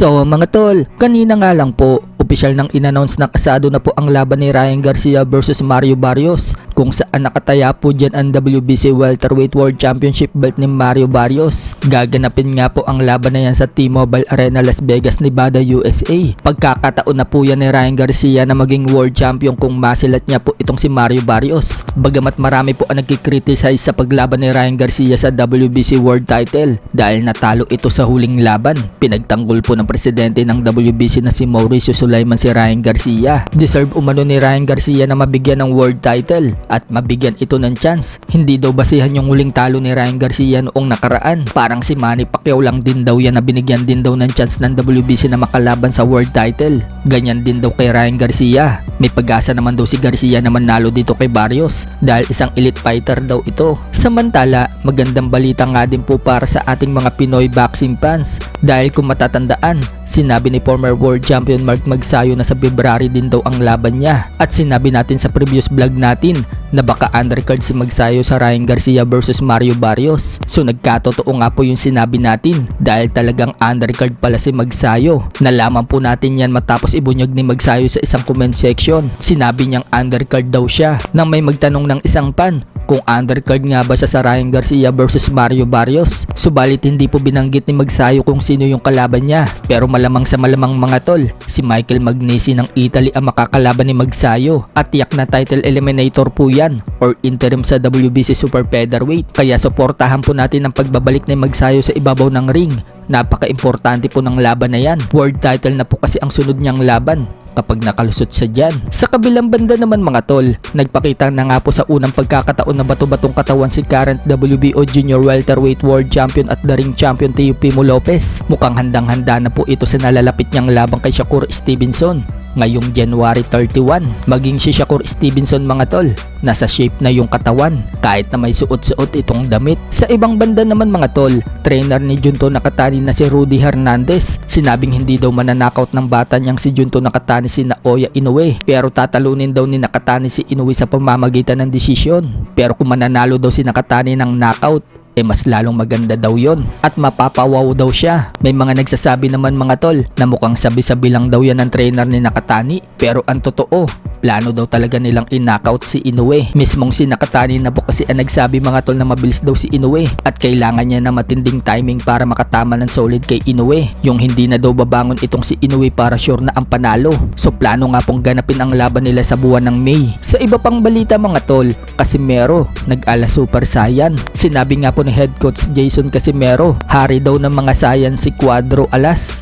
So mga tol, kanina nga lang po, opisyal nang inannounce na kasado na po ang laban ni Ryan Garcia versus Mario Barrios, kung saan nakataya po dyan ang WBC Welterweight World Championship belt ni Mario Barrios. Gaganapin nga po ang laban na yan sa T-Mobile Arena, Las Vegas, Nevada, USA. Pagkakataon na po yan ni Ryan Garcia na maging world champion kung masilat niya po itong si Mario Barrios. Bagamat marami po ang nagkikriticize sa paglaban ni Ryan Garcia sa WBC World Title dahil natalo ito sa huling laban. Pinagtanggol po ng presidente ng WBC na si Mauricio Sulaiman si Ryan Garcia. Deserve umano ni Ryan Garcia na mabigyan ng world title at mabigyan ito ng chance. Hindi daw basihan yung huling talo ni Ryan Garcia noong nakaraan. Parang si Manny Pacquiao lang din daw yan na binigyan din daw ng chance ng WBC na makalaban sa world title. Ganyan din daw kay Ryan Garcia. May pag-asa naman daw si Garcia na manalo dito kay Barrios dahil isang elite fighter daw ito. Samantala, magandang balita nga din po para sa ating mga Pinoy boxing fans dahil kung matatandaan, sinabi ni former world champion Mark Magsayo na sa February din daw ang laban niya. At sinabi natin sa previous vlog natin na baka undercard si Magsayo sa Ryan Garcia versus Mario Barrios. So nagkatotoo nga po yung sinabi natin dahil talagang undercard pala si Magsayo. Nalaman po natin yan matapos ibunyag ni Magsayo sa isang comment section. Sinabi niyang undercard daw siya nang may magtanong ng isang fan kung undercard nga ba siya sa Ryan Garcia versus Mario Barrios. Subalit hindi po binanggit ni Magsayo kung sino yung kalaban niya. Pero malamang sa malamang mga tol, si Michael Magnesi ng Italy ang makakalaban ni Magsayo at tiyak na title eliminator po yan or interim sa WBC Super Featherweight. Kaya suportahan po natin ang pagbabalik ni Magsayo sa ibabaw ng ring. Napaka-importante po ng laban na yan. World title na po kasi ang sunod niyang laban kapag nakalusot siya dyan. Sa kabilang banda naman mga tol, nagpakita na nga po sa unang pagkakataon na bato-batong katawan si current WBO Junior Welterweight World Champion at the ring champion Teofimo Lopez. Mukhang handang-handa na po ito sa nalalapit niyang labang kay Shakur Stevenson ngayong January 31. Maging si Shakur Stevenson mga tol, nasa shape na yung katawan kahit na may suot-suot itong damit. Sa ibang banda naman mga tol, trainer ni Junto Nakatani na si Rudy Hernandez, sinabing hindi daw mananakaut ng bata niyang si Junto Nakatani si Naoya Inoue, pero tatalunin daw ni Nakatani si Inoue sa pamamagitan ng desisyon. Pero kung mananalo daw si Nakatani ng knockout, mas lalong maganda daw yon at mapapawaw daw siya. May mga nagsasabi naman mga tol na mukhang sabi-sabi lang daw yan ng trainer ni Nakatani, pero ang totoo, plano daw talaga nilang in-knockout si Inoue. Mismong si Nakatani na po kasi ang nagsabi mga tol na mabilis daw si Inoue at kailangan niya na matinding timing para makatama ng solid kay Inoue. Yung hindi na daw babangon itong si Inoue para sure na ang panalo. So plano nga pong ganapin ang laban nila sa buwan ng May. Sa iba pang balita mga tol, Casimero nag-ala Super Saiyan. Sinabi nga po ni head coach Jason Casimero, hari daw ng mga Saiyan si Cuadro Alas.